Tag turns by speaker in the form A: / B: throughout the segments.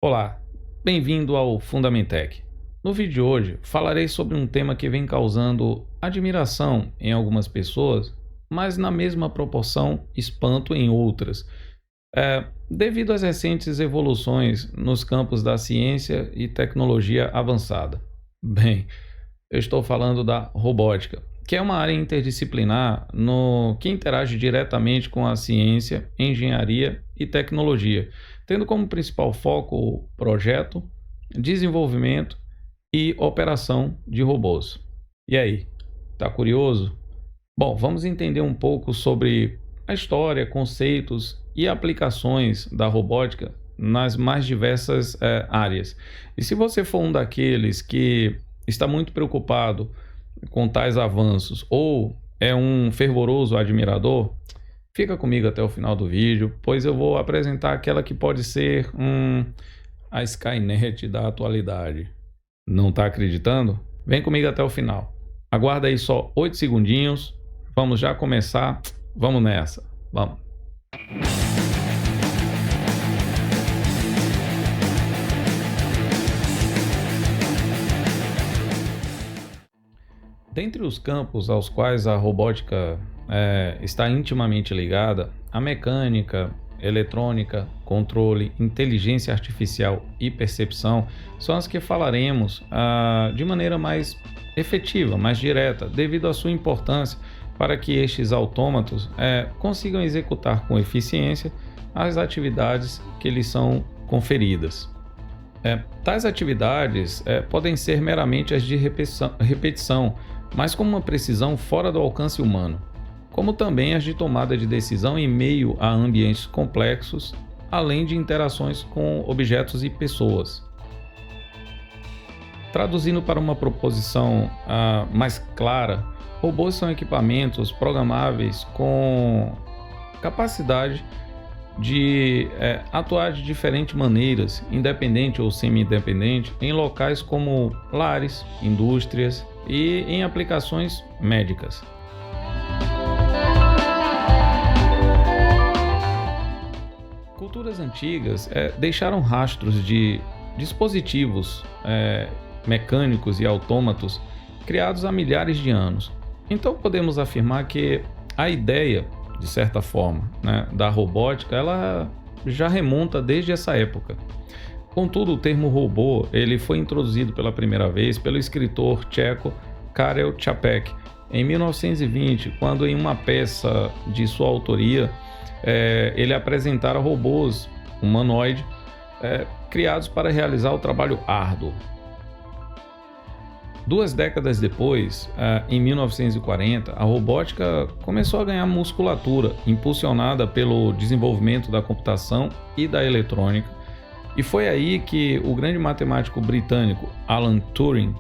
A: Olá, bem-vindo ao Fundamentec. No vídeo de hoje, falarei sobre um tema que vem causando admiração em algumas pessoas, mas na mesma proporção, espanto em outras, devido às recentes evoluções nos campos da ciência e tecnologia avançada. Bem, eu estou falando da robótica, que é uma área interdisciplinar que interage diretamente com a ciência, engenharia e tecnologia, tendo como principal foco o projeto, desenvolvimento e operação de robôs. E aí, tá curioso? Bom, vamos entender um pouco sobre a história, conceitos e aplicações da robótica nas mais diversas áreas. E se você for um daqueles que está muito preocupado com tais avanços ou é um fervoroso admirador, fica comigo até o final do vídeo, pois eu vou apresentar aquela que pode ser a Skynet da atualidade. Não está acreditando? Vem comigo até o final. Aguarda aí só 8 segundinhos. Vamos já começar. Vamos nessa. Vamos. Dentre os campos aos quais a robótica está intimamente ligada, a mecânica, eletrônica, controle, inteligência artificial e percepção são as que falaremos de maneira mais efetiva, mais direta, devido à sua importância para que estes autômatos consigam executar com eficiência as atividades que lhes são conferidas. Tais atividades podem ser meramente as de repetição, mas com uma precisão fora do alcance humano, como também as de tomada de decisão em meio a ambientes complexos, além de interações com objetos e pessoas. Traduzindo para uma proposição mais clara, robôs são equipamentos programáveis com capacidade de atuar de diferentes maneiras, independente ou semi-independente, em locais como lares, indústrias e em aplicações médicas. Culturas antigas deixaram rastros de dispositivos mecânicos e autômatos criados há milhares de anos. Então podemos afirmar que a ideia, de certa forma, da robótica, ela já remonta desde essa época. Contudo, o termo robô ele foi introduzido pela primeira vez pelo escritor tcheco Karel Čapek em 1920, quando em uma peça de sua autoria ele apresentara robôs humanoides criados para realizar o trabalho árduo. 2 décadas depois, em 1940, a robótica começou a ganhar musculatura, impulsionada pelo desenvolvimento da computação e da eletrônica, e foi aí que o grande matemático britânico Alan Turing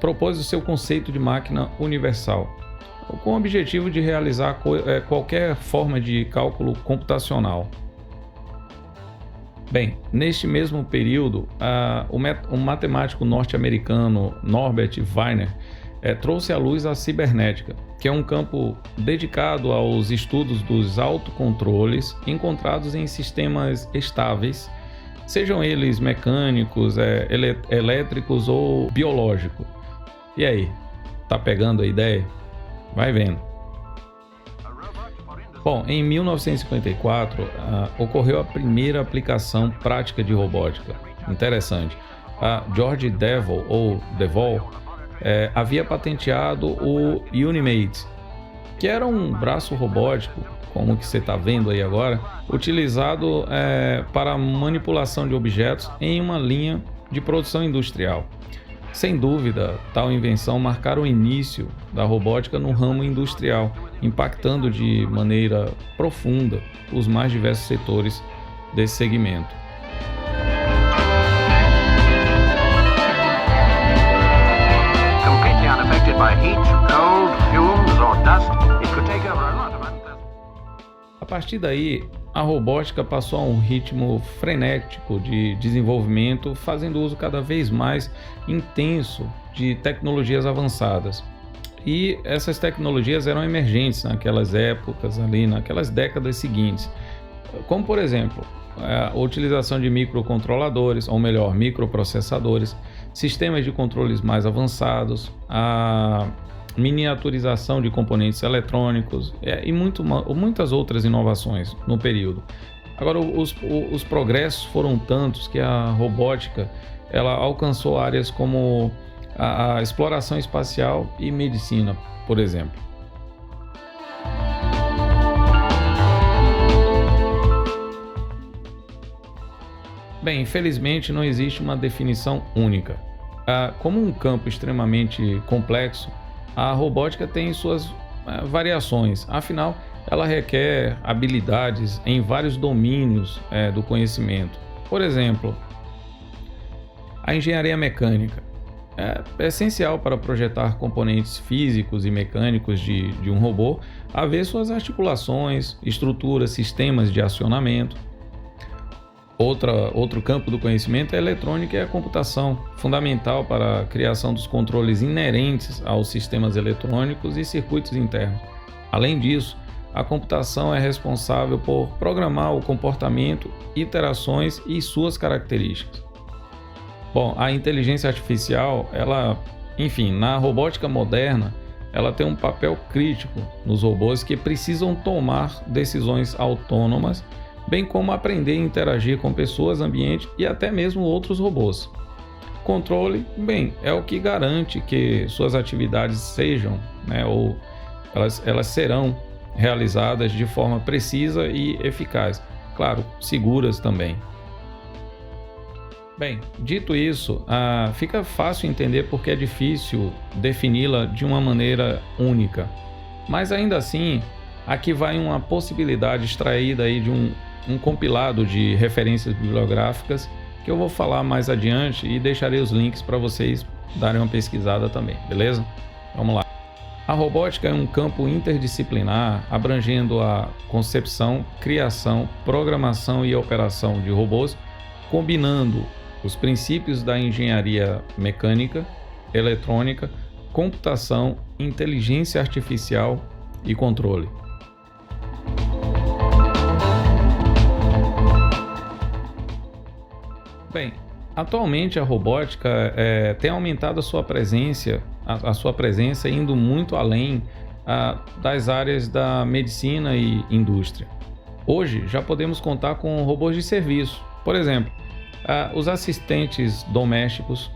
A: propôs o seu conceito de máquina universal, com o objetivo de realizar qualquer forma de cálculo computacional. Bem, neste mesmo período, o matemático norte-americano Norbert Wiener trouxe à luz a cibernética, que é um campo dedicado aos estudos dos autocontroles encontrados em sistemas estáveis, sejam eles mecânicos, elétricos ou biológicos. E aí, tá pegando a ideia? Vai vendo. Bom, em 1954 ocorreu a primeira aplicação prática de robótica. Interessante. A George Devol havia patenteado o Unimate, que era um braço robótico, como que você está vendo aí agora, utilizado para manipulação de objetos em uma linha de produção industrial. Sem dúvida, tal invenção marcara o início da robótica no ramo industrial, impactando de maneira profunda os mais diversos setores desse segmento.
B: Completely unaffected by heat, cold, fumes or dust, it could take over a lot of
A: A partir daí, a robótica passou a um ritmo frenético de desenvolvimento, fazendo uso cada vez mais intenso de tecnologias avançadas. E essas tecnologias eram emergentes naquelas épocas, naquelas décadas seguintes, como por exemplo, a utilização de microcontroladores, ou melhor, microprocessadores, sistemas de controles mais avançados, a miniaturização de componentes eletrônicos e muitas outras inovações no período. Agora, os progressos foram tantos que a robótica ela alcançou áreas como a exploração espacial e medicina, por exemplo. Bem, infelizmente não existe uma definição única. Como um campo extremamente complexo, a robótica tem suas variações, afinal, ela requer habilidades em vários domínios do conhecimento. Por exemplo, a engenharia mecânica é essencial para projetar componentes físicos e mecânicos de um robô, a ver suas articulações, estruturas, sistemas de acionamento. Outro campo do conhecimento é a eletrônica e a computação, fundamental para a criação dos controles inerentes aos sistemas eletrônicos e circuitos internos. Além disso, a computação é responsável por programar o comportamento, interações e suas características. Bom, a inteligência artificial, na robótica moderna, ela tem um papel crítico nos robôs que precisam tomar decisões autônomas, bem como aprender a interagir com pessoas, ambiente e até mesmo outros robôs. Controle, é o que garante que suas atividades sejam, ou elas serão realizadas de forma precisa e eficaz. Claro, seguras também. Bem, dito isso, fica fácil entender porque é difícil defini-la de uma maneira única. Mas ainda assim, aqui vai uma possibilidade extraída aí de um compilado de referências bibliográficas que eu vou falar mais adiante e deixarei os links para vocês darem uma pesquisada também, beleza? Vamos lá. A robótica é um campo interdisciplinar abrangendo a concepção, criação, programação e operação de robôs, combinando os princípios da engenharia mecânica, eletrônica, computação, inteligência artificial e controle. Bem, atualmente a robótica tem aumentado a sua presença indo muito além das áreas da medicina e indústria. Hoje já podemos contar com robôs de serviço, por exemplo, os assistentes domésticos,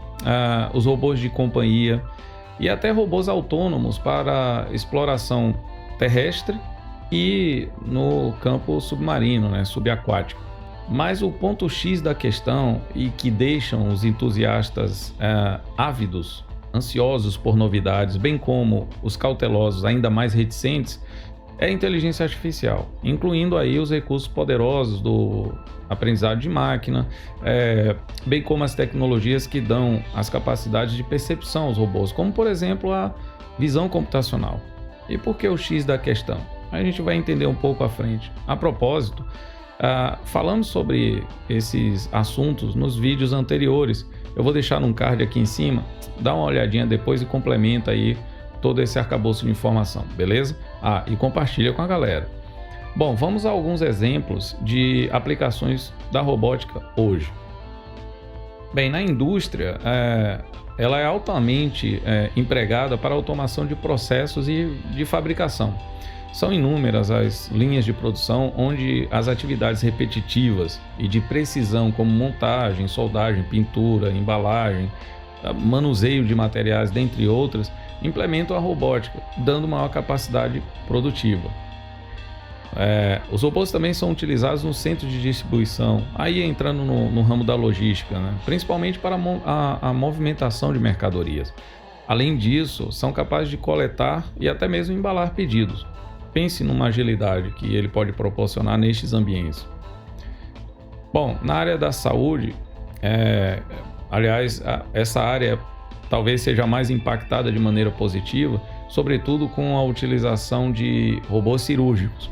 A: os robôs de companhia e até robôs autônomos para exploração terrestre e no campo submarino, subaquático. Mas o ponto X da questão e que deixam os entusiastas ávidos, ansiosos por novidades, bem como os cautelosos ainda mais reticentes, é a inteligência artificial, incluindo aí os recursos poderosos do aprendizado de máquina, bem como as tecnologias que dão as capacidades de percepção aos robôs, como por exemplo a visão computacional. E por que o X da questão? A gente vai entender um pouco à frente. A propósito, falamos sobre esses assuntos nos vídeos anteriores. Eu vou deixar um card aqui em cima, dá uma olhadinha depois e complementa aí todo esse arcabouço de informação, beleza? E compartilha com a galera. Bom, vamos a alguns exemplos de aplicações da robótica hoje. Bem, na indústria, ela é altamente empregada para a automação de processos e de fabricação. São inúmeras as linhas de produção onde as atividades repetitivas e de precisão, como montagem, soldagem, pintura, embalagem, manuseio de materiais, dentre outras, implementam a robótica, dando maior capacidade produtiva. Os robôs também são utilizados no centro de distribuição, aí entrando no ramo da logística, principalmente para a movimentação de mercadorias. Além disso, são capazes de coletar e até mesmo embalar pedidos. Pense numa agilidade que ele pode proporcionar nestes ambientes. Bom, na área da saúde, aliás, essa área talvez seja mais impactada de maneira positiva, sobretudo com a utilização de robôs cirúrgicos,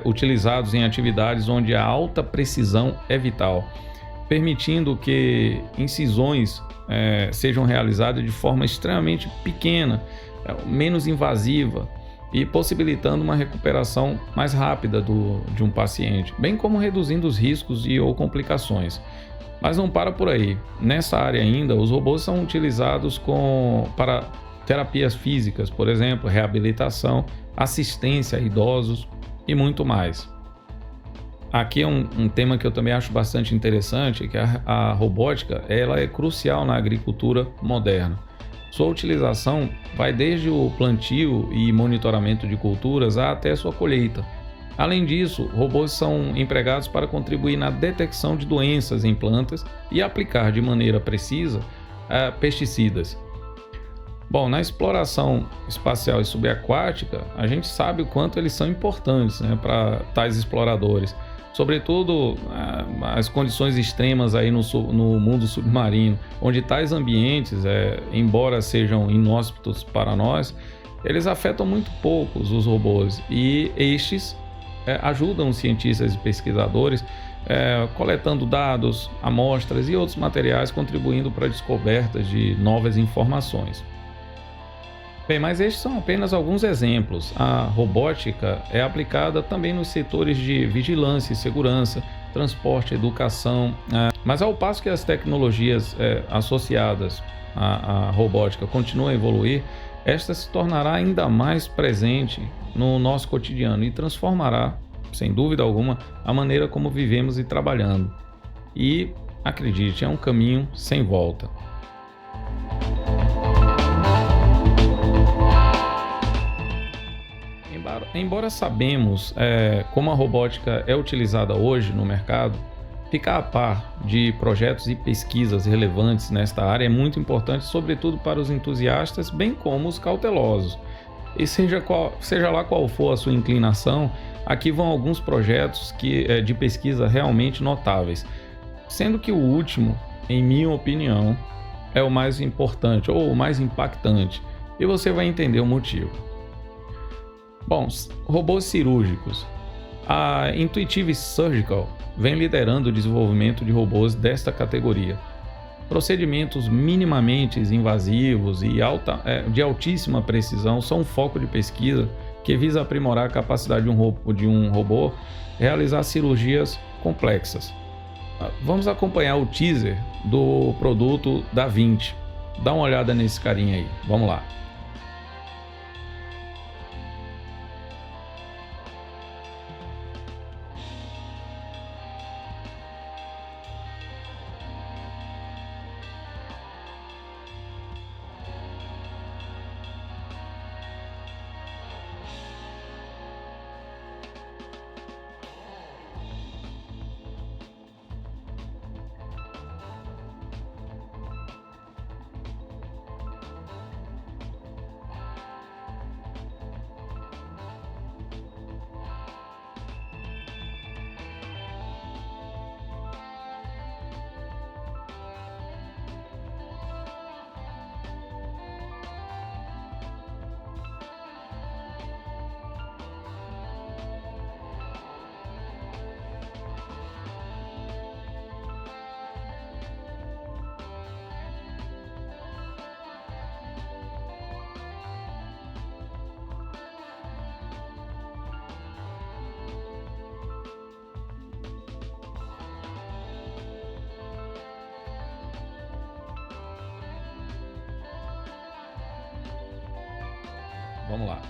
A: utilizados em atividades onde a alta precisão é vital, permitindo que incisões sejam realizadas de forma extremamente pequena, menos invasiva, e possibilitando uma recuperação mais rápida de um paciente, bem como reduzindo os riscos e ou complicações. Mas não para por aí. Nessa área ainda, os robôs são utilizados para terapias físicas, por exemplo, reabilitação, assistência a idosos e muito mais. Aqui é um tema que eu também acho bastante interessante, que a robótica ela é crucial na agricultura moderna. Sua utilização vai desde o plantio e monitoramento de culturas até sua colheita. Além disso, robôs são empregados para contribuir na detecção de doenças em plantas e aplicar de maneira precisa pesticidas. Bom, na exploração espacial e subaquática, a gente sabe o quanto eles são importantes, né, para tais exploradores. Sobretudo as condições extremas aí no mundo submarino, onde tais ambientes, embora sejam inóspitos para nós, eles afetam muito poucos os robôs e estes ajudam os cientistas e pesquisadores coletando dados, amostras e outros materiais, contribuindo para a descoberta de novas informações. Bem, mas estes são apenas alguns exemplos. A robótica é aplicada também nos setores de vigilância e segurança, transporte, educação, mas ao passo que as tecnologias associadas à robótica continuam a evoluir, esta se tornará ainda mais presente no nosso cotidiano e transformará, sem dúvida alguma, a maneira como vivemos e trabalhando. E, acredite, é um caminho sem volta. Embora sabemos como a robótica é utilizada hoje no mercado, ficar a par de projetos e pesquisas relevantes nesta área é muito importante, sobretudo para os entusiastas, bem como os cautelosos. E seja lá qual for a sua inclinação, aqui vão alguns projetos de pesquisa realmente notáveis, sendo que o último, em minha opinião, é o mais importante ou o mais impactante, e você vai entender o motivo. Bom, robôs cirúrgicos. A Intuitive Surgical vem liderando o desenvolvimento de robôs desta categoria. Procedimentos minimamente invasivos e de altíssima precisão são um foco de pesquisa que visa aprimorar a capacidade de um robô realizar cirurgias complexas. Vamos acompanhar o teaser do produto da 20. Dá uma olhada nesse carinha aí. Vamos lá. Vamos lá.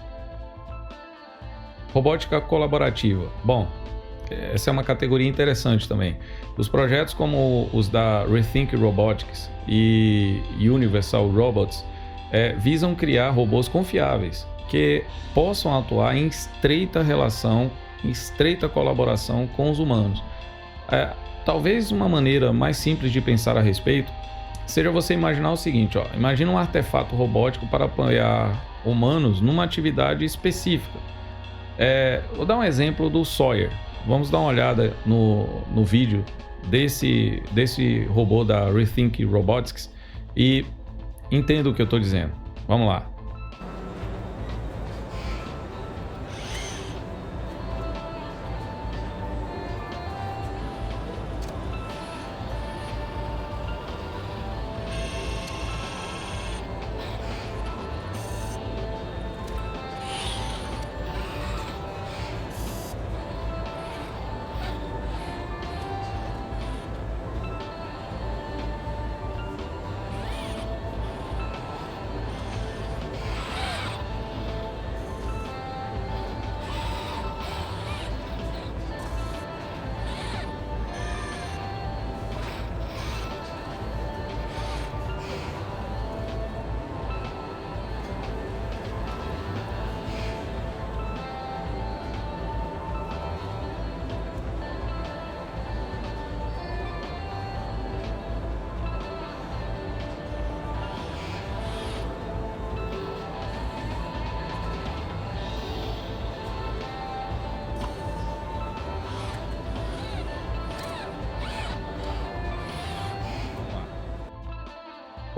A: Robótica colaborativa. Bom, essa é uma categoria interessante também. Os projetos como os da Rethink Robotics e Universal Robots visam criar robôs confiáveis que possam atuar em estreita relação, em estreita colaboração com os humanos. Talvez uma maneira mais simples de pensar a respeito seja você imaginar o seguinte, imagina um artefato robótico para apoiar humanos numa atividade específica. Vou dar um exemplo do Sawyer. Vamos dar uma olhada no vídeo desse robô da Rethink Robotics e entenda o que eu estou dizendo. Vamos lá.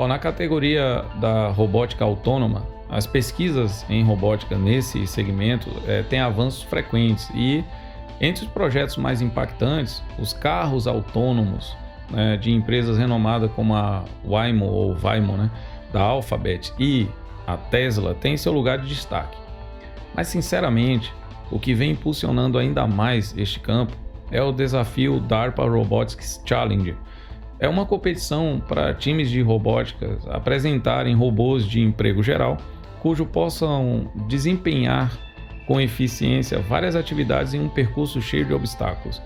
A: Bom, na categoria da robótica autônoma, as pesquisas em robótica nesse segmento têm avanços frequentes e entre os projetos mais impactantes, os carros autônomos, né, de empresas renomadas como a Waymo ou Waymo, né, da Alphabet e a Tesla têm seu lugar de destaque. Mas sinceramente, o que vem impulsionando ainda mais este campo é o desafio DARPA Robotics Challenge. É uma competição para times de robótica apresentarem robôs de emprego geral, cujo possam desempenhar com eficiência várias atividades em um percurso cheio de obstáculos.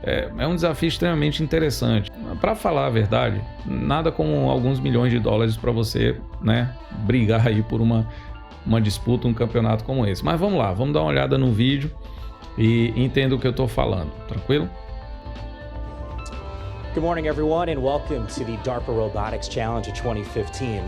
A: É um desafio extremamente interessante. Para falar a verdade, nada como alguns milhões de dólares para você, né, brigar aí por uma disputa, um campeonato como esse. Mas vamos lá, vamos dar uma olhada no vídeo e entenda o que eu estou falando, tranquilo?
C: Good morning, everyone, and welcome to the DARPA Robotics Challenge of 2015.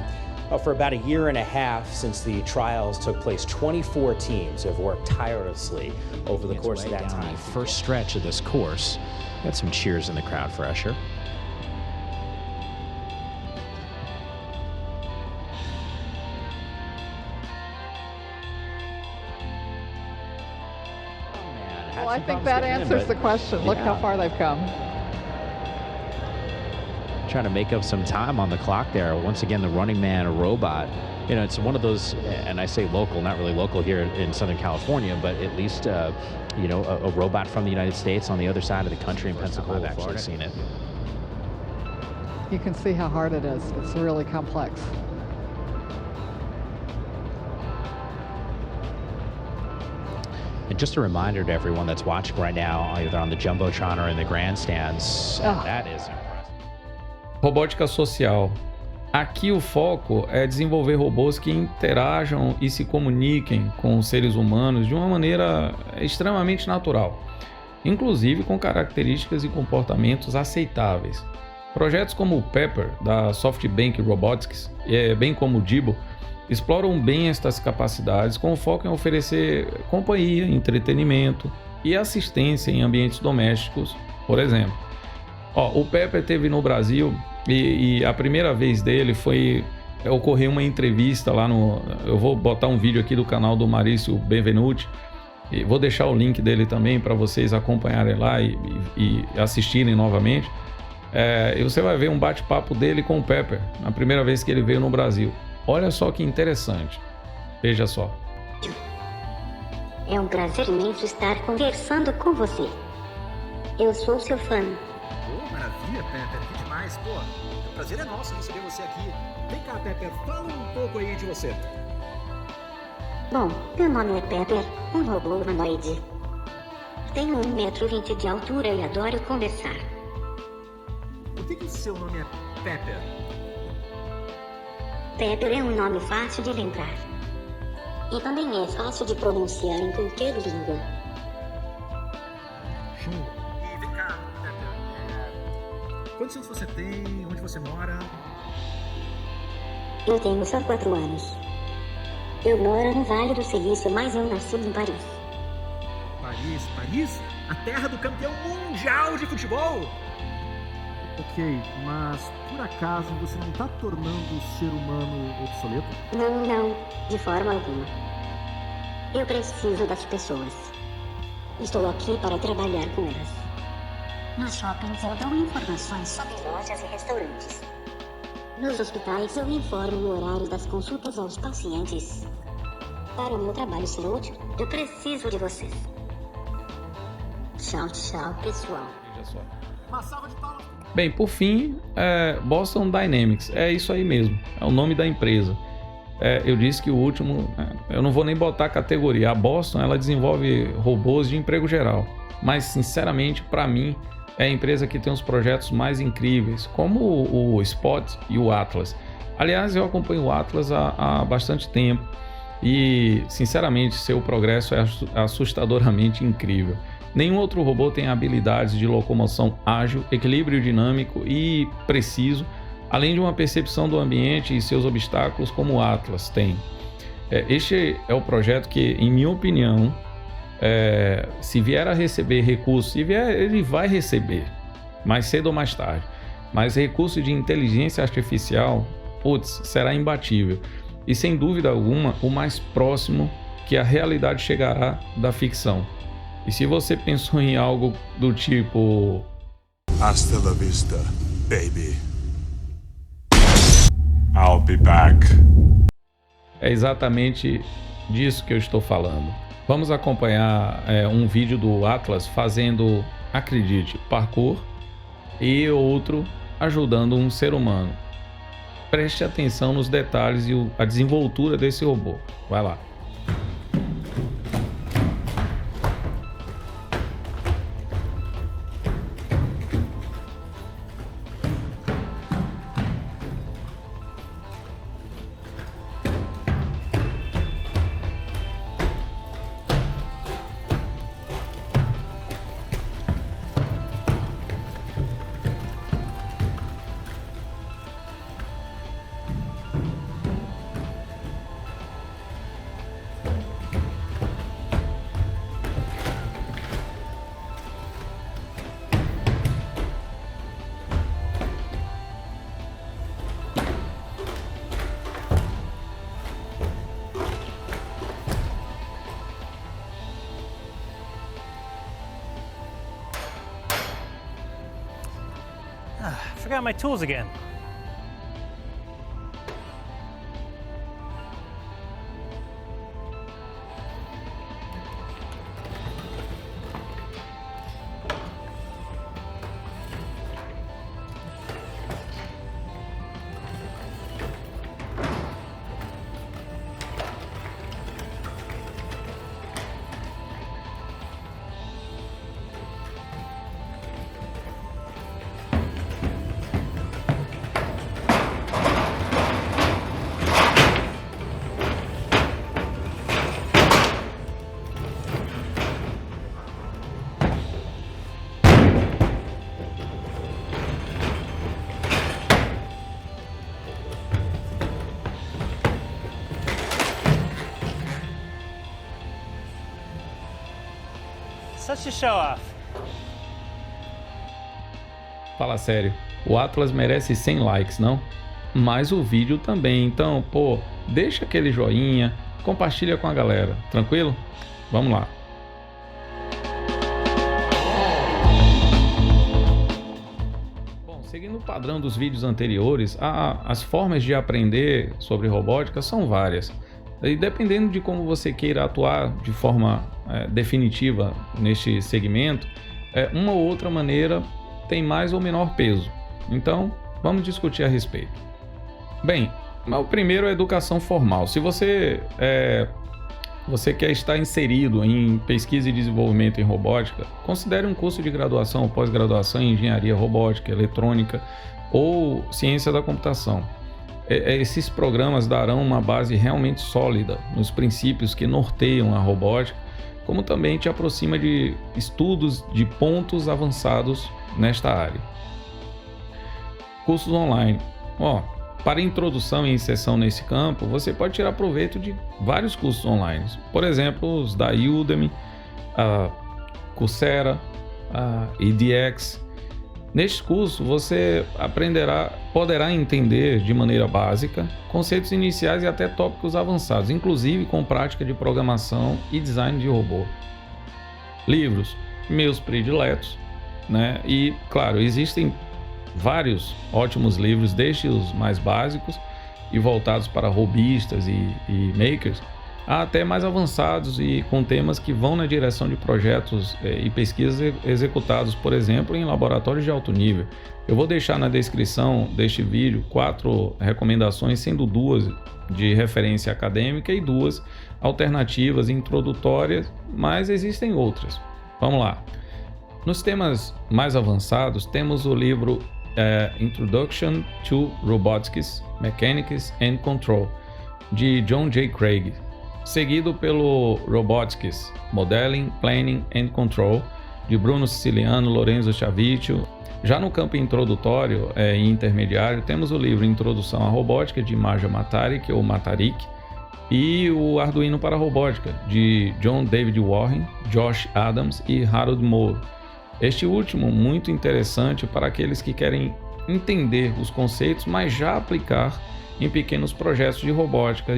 C: For about a year and a half since the trials took place, 24 teams have worked tirelessly over the course of that time. First stretch of this course, got some cheers in the crowd for Usher.
D: Well, I think that answers the question. Look how far they've come.
C: Trying to make up some time on the clock there. Once again, the running man robot. You know, it's one of those, and I say local, not really local here in Southern California, but at least, you know, a robot from the United States on the other side of the country in Pensacola. I've actually seen it.
D: You can see how hard it is. It's really complex.
C: And just a reminder to everyone that's watching right now, either on the Jumbotron or in the grandstands, that is impressive.
A: Robótica social. Aqui o foco é desenvolver robôs que interajam e se comuniquem com os seres humanos de uma maneira extremamente natural, inclusive com características e comportamentos aceitáveis. Projetos como o Pepper, da SoftBank Robotics, bem como o Dibo, exploram bem estas capacidades com foco em oferecer companhia, entretenimento e assistência em ambientes domésticos, por exemplo. O Pepper teve no Brasil e a primeira vez dele ocorreu uma entrevista lá eu vou botar um vídeo aqui do canal do Maurício Benvenuti e vou deixar o link dele também para vocês acompanharem lá e assistirem novamente. E você vai ver um bate-papo dele com o Pepper, na primeira vez que ele veio no Brasil. Olha só que interessante, veja só.
E: É um prazer imenso estar conversando com você. Eu sou seu fã.
F: Maravilha, Pepper, que demais. Pô, o prazer é nosso receber você aqui. Vem cá, Pepper, fala um pouco aí de você.
E: Bom, meu nome é Pepper, um robô humanoide. Tenho 1,20 m de altura e adoro conversar.
F: Por que o seu nome é Pepper?
E: Pepper é um nome fácil de lembrar. E também é fácil de pronunciar em qualquer língua.
F: Show. E vem cá, Pepper, quantos anos você tem? Onde você mora?
E: Eu tenho só 4 anos. Eu moro no Vale do Silício, mas eu nasci em Paris.
F: Paris? A terra do campeão mundial de futebol? Ok, mas por acaso você não está tornando o ser humano obsoleto?
E: Não, de forma alguma. Eu preciso das pessoas. Estou aqui para trabalhar com elas. Nos shoppings eu dou informações sobre lojas e restaurantes. Nos hospitais eu informo o horário das consultas aos pacientes. Para o meu trabalho ser útil, eu preciso de vocês. Tchau, pessoal.
A: Veja só.
F: Uma salva de palmas.
A: Bem, por fim, Boston Dynamics, é isso aí mesmo, é o nome da empresa. Eu disse que o último, eu não vou nem botar a categoria, a Boston ela desenvolve robôs de emprego geral, mas sinceramente para mim é a empresa que tem os projetos mais incríveis, como o Spot e o Atlas. Aliás, eu acompanho o Atlas há bastante tempo e sinceramente seu progresso é assustadoramente incrível. Nenhum outro robô tem habilidades de locomoção ágil, equilíbrio dinâmico e preciso, além de uma percepção do ambiente e seus obstáculos como o Atlas tem. Este é o projeto que, em minha opinião, se vier a receber recursos, ele vai receber, mais cedo ou mais tarde, mas recursos de inteligência artificial putz, será imbatível. E sem dúvida alguma, o mais próximo que a realidade chegará da ficção. E se você pensou em algo do tipo...
G: Hasta la vista, baby. I'll be back.
A: É exatamente disso que eu estou falando. Vamos acompanhar um vídeo do Atlas fazendo, acredite, parkour e outro ajudando um ser humano. Preste atenção nos detalhes e a desenvoltura desse robô. Vai lá.
H: Forgot my tools again. Such a show off.
A: Fala sério, o Atlas merece 100 likes, não? Mas o vídeo também, então, pô, deixa aquele joinha, compartilha com a galera, tranquilo? Vamos lá. Bom, seguindo o padrão dos vídeos anteriores, as formas de aprender sobre robótica são várias. E dependendo de como você queira atuar de forma definitiva neste segmento, uma ou outra maneira tem mais ou menor peso. Então, vamos discutir a respeito. Bem, o primeiro é a educação formal. Se você quer estar inserido em pesquisa e desenvolvimento em robótica, considere um curso de graduação ou pós-graduação em engenharia robótica, eletrônica ou ciência da computação. Esses programas darão uma base realmente sólida nos princípios que norteiam a robótica, como também te aproxima de estudos de pontos avançados nesta área. Cursos online. Para introdução e inserção nesse campo, você pode tirar proveito de vários cursos online. Por exemplo, os da Udemy, a Coursera, a edX. Neste curso, você poderá entender de maneira básica conceitos iniciais e até tópicos avançados, inclusive com prática de programação e design de robô. Livros, meus prediletos, né? E, claro, existem vários ótimos livros, desde os mais básicos e voltados para robistas e makers, até mais avançados e com temas que vão na direção de projetos e pesquisas executados, por exemplo, em laboratórios de alto nível. Eu vou deixar na descrição deste vídeo 4 recomendações, sendo 2 de referência acadêmica e 2 alternativas introdutórias, mas existem outras. Vamos lá. Nos temas mais avançados, temos o livro Introduction to Robotics, Mechanics and Control, de John J. Craig, seguido pelo Robotics, Modeling, Planning and Control, de Bruno Siciliano, Lorenzo Chaviccio. Já no campo introdutório e intermediário, temos o livro Introdução à Robótica, de Maja Matarik, ou Matarik, e o Arduino para a Robótica, de John David Warren, Josh Adams e Harold Moore. Este último muito interessante para aqueles que querem entender os conceitos, mas já aplicar em pequenos projetos de robótica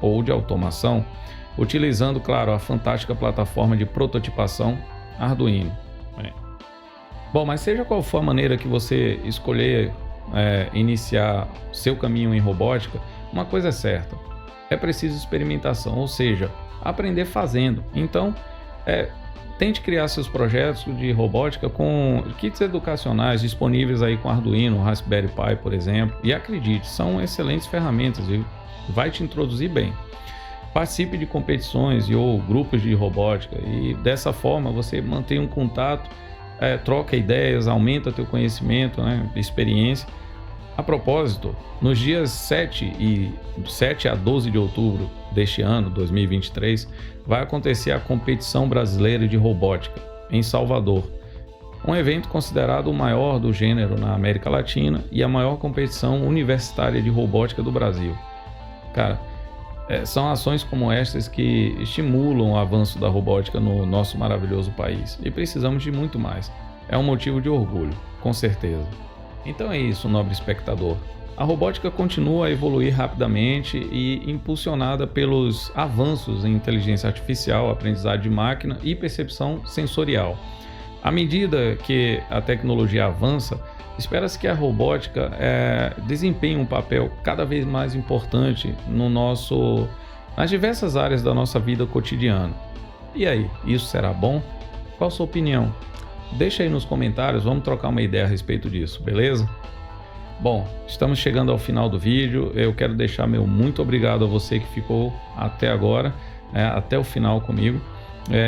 A: ou de automação, utilizando, claro, a fantástica plataforma de prototipação Arduino. Bom, mas seja qual for a maneira que você escolher iniciar seu caminho em robótica, uma coisa é certa, é preciso experimentação, ou seja, aprender fazendo. Então, tente criar seus projetos de robótica com kits educacionais disponíveis aí com Arduino, Raspberry Pi, por exemplo, e acredite, são excelentes ferramentas e vai te introduzir bem. Participe de competições ou grupos de robótica e dessa forma você mantém um contato, troca ideias, aumenta teu conhecimento, experiência. A propósito, nos dias 7 a 12 de outubro deste ano, 2023, vai acontecer a Competição Brasileira de Robótica, em Salvador. Um evento considerado o maior do gênero na América Latina e a maior competição universitária de robótica do Brasil. Cara, são ações como estas que estimulam o avanço da robótica no nosso maravilhoso país. E precisamos de muito mais. É um motivo de orgulho, com certeza. Então é isso, nobre espectador. A robótica continua a evoluir rapidamente e impulsionada pelos avanços em inteligência artificial, aprendizagem de máquina e percepção sensorial. À medida que a tecnologia avança, espera-se que a robótica desempenhe um papel cada vez mais importante nas diversas áreas da nossa vida cotidiana. E aí, isso será bom? Qual a sua opinião? Deixa aí nos comentários, vamos trocar uma ideia a respeito disso, beleza? Bom, estamos chegando ao final do vídeo. Eu quero deixar meu muito obrigado a você que ficou até agora, até o final comigo.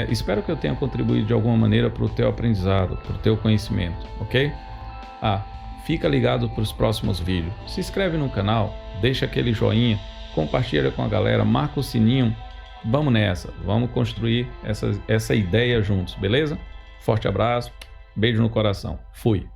A: Espero que eu tenha contribuído de alguma maneira para o teu aprendizado, para o teu conhecimento, ok? Fica ligado para os próximos vídeos. Se inscreve no canal, deixa aquele joinha, compartilha com a galera, marca o sininho. Vamos nessa, vamos construir essa ideia juntos, beleza? Forte abraço, beijo no coração. Fui!